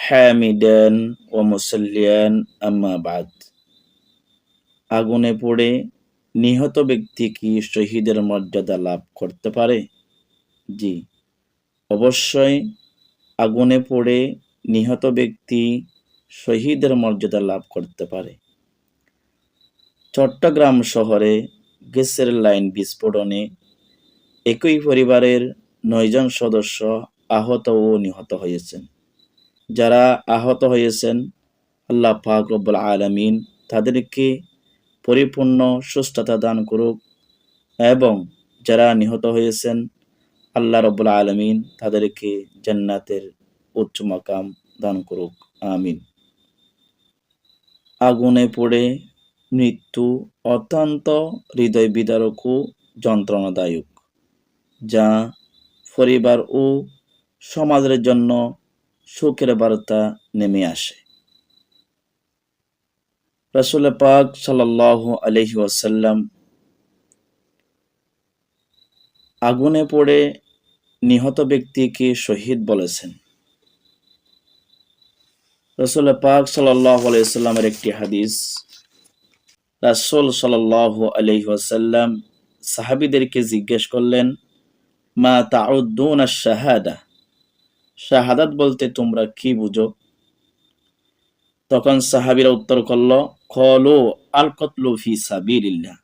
হামিদান ওয়া মুসাল্লিয়ান আম্মা বাদ। আগুনে পড়ে নিহত ব্যক্তি কি শহীদের মর্যাদা লাভ করতে পারে? জি, অবশ্যই আগুনে পড়ে নিহত ব্যক্তি শহীদের মর্যাদা লাভ করতে পারে। চট্টগ্রাম শহরে গ্যাসের লাইন বিস্ফোরণে একই পরিবারের ৯ জন সদস্য আহত ও নিহত হয়েছেন। যারা আহত হয়েছেন, আল্লাহ পাক রব্বুল আলামিন তাদেরকে পরিপূর্ণ সুস্থতা দান করুক, এবং যারা নিহত হয়েছেন, আল্লাহ রব্বুল আলামিন তাদেরকে জান্নাতের উচ্চ মাকাম দান করুক, আমিন। আগুনে পড়ে মৃত্যু অত্যন্ত হৃদয় বিদারক ও যন্ত্রণাদায়ক, যা পরিবার ও সমাজের জন্য শোকের বার্তা নেমে আসে। রাসূল পাক সাল্লাল্লাহু আলাইহি ওয়াসাল্লাম আগুনে পড়ে নিহত ব্যক্তিকে শহীদ বলেছেন। রাসূল পাক সাল্লাল্লাহু আলাইহি ওয়াসাল্লামের একটি হাদিস, রাসূল সাল্লাল্লাহু আলাইহি ওয়াসাল্লাম সাহাবীদেরকে জিজ্ঞেস করলেন, মা তাউদ্দুনা শাহাদা, শাহাদাত বলতে তোমরা কি বুঝো? তখন সাহাবীরা উত্তর করল, ক্বালু আল কতলু ফি সাবিলিল্লাহ,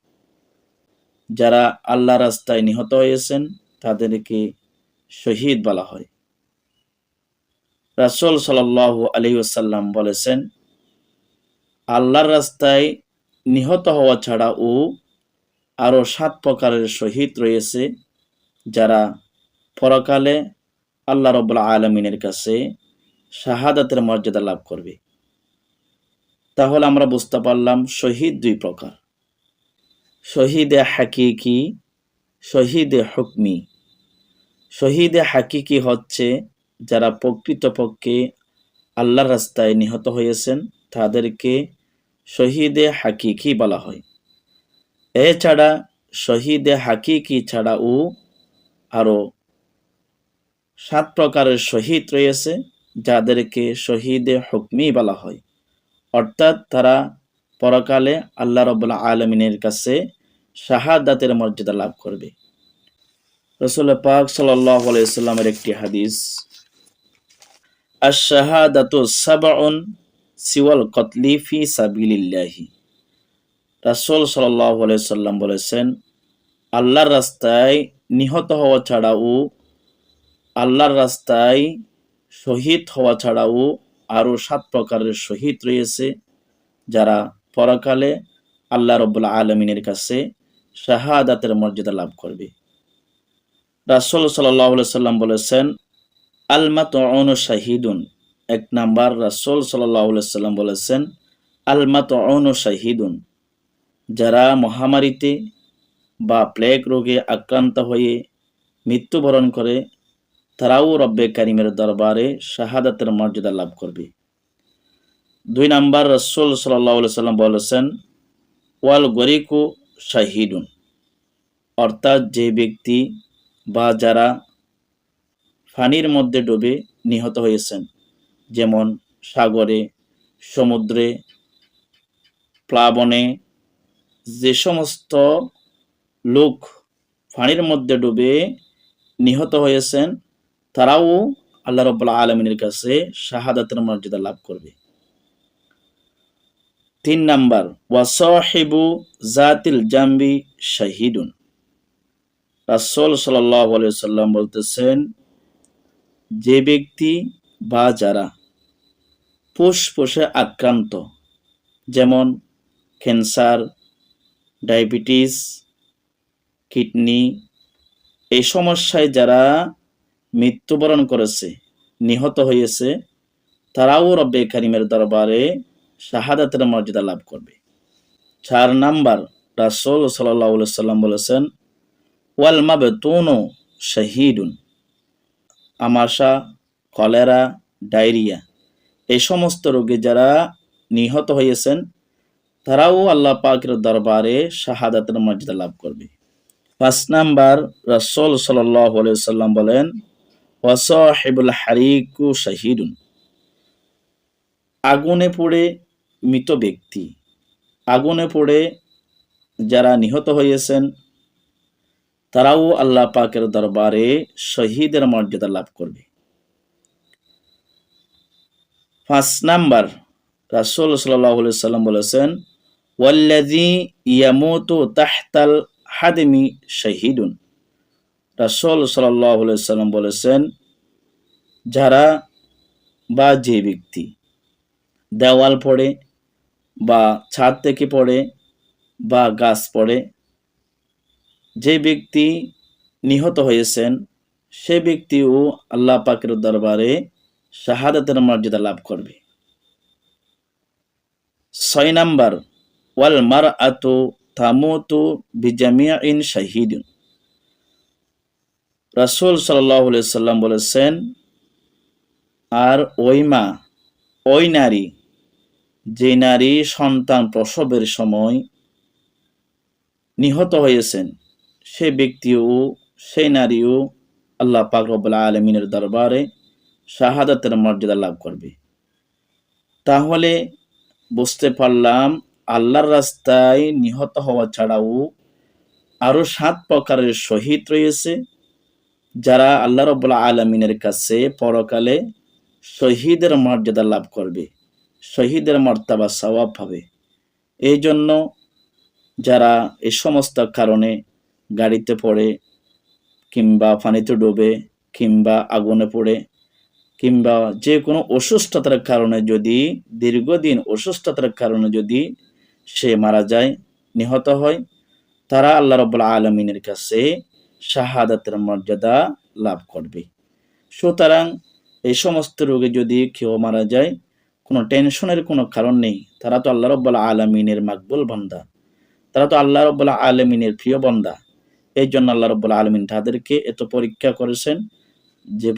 যারা আল্লাহর রাস্তায় নিহত হয়েছেন তাদেরকে শহীদ বলা হয়। রাসূল সাল্লাল্লাহু আলাইহি ওয়াসাল্লাম বলেছেন, আল্লাহর রাস্তায় নিহত হওয়া ছাড়াও আরো 7 প্রকারের শহীদ রয়েছে, যারা পরকালে আল্লাহ রাব্বুল আলামিনের কাছে শাহাদাতের মর্যাদা লাভ করবে। তাহলে আমরা বুঝতে পারলাম শহীদ 2 প্রকার, শহীদে হাকিকি, শহীদে হুকমি। শহীদে হাকিকি হচ্ছে যারা প্রকৃতপক্ষে আল্লাহর রাস্তায় নিহত হয়েছেন তাদেরকে শহীদে হাকিকি বলা হয়। এছাড়া শহীদে হাকিকি ছাড়াও আরো 7 প্রকারের শহীদ রয়েছে, যাদেরকে শহীদে হুকমি বলা হয়, অর্থাৎ তারা পরকালে আল্লাহ রাব্বুল আলামিনের কাছে শাহাদাতের মর্যাদা লাভ করবে। রাসূল পাক সাল্লাল্লাহু আলাইহি ওয়াসাল্লামের একটি হাদিস, আশ-শাহাদাতু সাবউন সিওয়াল কতলি ফি সাবিলিল্লাহি। রাসূল সাল্লাল্লাহু আলাইহি ওয়াসাল্লাম বলেছেন, আল্লাহর রাস্তায় নিহত হওয়া ছাড়াও, আল্লাহর রাস্তায় শহীদ হওয়া ছাড়াও আরো 7 প্রকারের শহীদ রয়েছে, যারা পরকালে আল্লাহ রাব্বুল আলামিনের কাছে শাহাদাতের মর্যাদা লাভ করবে। রাসূল সাল্লাল্লাহু আলাইহি ওয়াসাল্লাম বলেছেন, আল মাতউনু শাহীদুন। 1 নাম্বার, রাসূল সাল্লাল্লাহু আলাইহি ওয়াসাল্লাম বলেছেন, আল মাতউনু শাহীদুন, যারা মহামারীতে বা প্লেগ রোগে আক্রান্ত হয়ে মৃত্যুবরণ করে, তারাও রব্বে কারিমের দরবারে শাহাদাতের মর্যাদা লাভ করবে। 2 নাম্বার, রাসূল সাল্লাল্লাহু আলাইহি ওয়াসাল্লাম বলেছেন, ওয়াল গরিকু শাহীদুন, অর্থাৎ যে ব্যক্তি বা যারা পানির মধ্যে ডুবে নিহত হয়েছেন, যেমন সাগরে, সমুদ্রে, প্লাবনে, যে সমস্ত লোক পানির মধ্যে ডুবে নিহত হয়েছেন, তারাও আল্লাহ রাব্বুল আলামিনের কাছে শাহাদাতের মর্যাদা লাভ করবে। 3 নাম্বার, ওয়া সাহিবু জাতিল জামবি শাহীদুন। রাসূল সাল্লাল্লাহু আলাইহি ওয়াসাল্লাম বলতেছেন, যে ব্যক্তি বা যারা ফুসফুসে আক্রান্ত, যেমন ক্যান্সার, ডায়াবেটিস, কিডনি, এই সমস্যায় যারা মৃত্যুবরণ করেছে, নিহত হয়েছে, তারাও রব্বে কারিমের দরবারে শাহাদাতের মর্যাদা লাভ করবে। 4 নাম্বার, রাসূল সাল্লাল্লাহু আলাইহি ওয়াসাল্লাম বলেছেন, ওয়াল মাবতুনু শাহীদুন। আমাশা, কলেরা, ডায়রিয়া, এই সমস্ত রোগে যারা নিহত হয়েছেন, তারাও আল্লাহ পাকের দরবারে শাহাদাতের মর্যাদা লাভ করবে। 5 নাম্বার, রাসূল সাল্লাল্লাহু আলাইহি ওয়াসাল্লাম বলেন, ওয়া সাহিবুল হারিকু শাহীদুন। আগুনে পড়ে মৃত ব্যক্তি, আগুনে পড়ে যারা নিহত হয়েছেন, তারাও আল্লাহ পাকের দরবারে শহীদের মর্যাদা লাভ করবে। 5 নাম্বার, রাসূল সাল্লাল্লাহু আলাইহি সাল্লাম বলেছেন, ওয়াল্লাযী ইয়ামুতু তাহতাল হাদমি শাহীদুন। রাসূল সাল্লাল্লাহু আলাইহি সাল্লাম বলেছেন, যারা বা যে ব্যক্তি দেওয়াল পড়ে বা ছাদ থেকে পড়ে বা গাছ পড়ে, যে ব্যক্তি নিহত হয়েছেন সে ব্যক্তিও আল্লাহ পাকের দরবারে শাহাদাতের মর্যাদা লাভ করবে। 6 নাম্বার, ওয়াল মারআতু তামুতু বিজামিইন শাহীদিন। রাসূল সাল্লাল্লাহু আলাইহি সাল্লাম বলেছেন, আর ওই মা, ওই নারী, যে নারী সন্তান প্রসবের সময় নিহত হয়েছেন, সে ব্যক্তিও, সেই নারীও আল্লাহ পাক রব্বুল আলামিনের দরবারে শাহাদাতের মর্যাদা লাভ করবে। তাহলে বুঝতে পারলাম আল্লাহর রাস্তায় নিহত হওয়া ছাড়াও আরো 7 প্রকারের শহীদ রয়েছে, যারা আল্লাহ রব্বুল আলামিনের কাছে পরকালে শহীদের মর্যাদা লাভ করবে, শহীদের মর্তবা সওয়াব পাবে। এই জন্য যারা এই সমস্ত কারণে গাড়িতে পড়ে কিংবা পানিতে ডুবে কিংবা আগুনে পড়ে কিংবা যে কোনো অসুস্থতার কারণে, যদি দীর্ঘদিন অসুস্থতার কারণে যদি সে মারা যায়, নিহত হয়, তারা আল্লাহ রাব্বুল আলামিনের কাছে শাহাদাতের মর্যাদা লাভ করবে। সুতরাং এই সমস্ত রোগে যদি কেউ মারা যায়, কোনো টেনশনের কোনো কারণ নেই, তারা তো আল্লাহ রাব্বুল আলামিনের মাকবুল বান্দা, তারা তো আল্লাহ রাব্বুল আলামিনের প্রিয় বান্দা। এই জন্য আল্লাহ রাব্বুল আলামিন তাদেরকে এত পরীক্ষা করেছেন, যে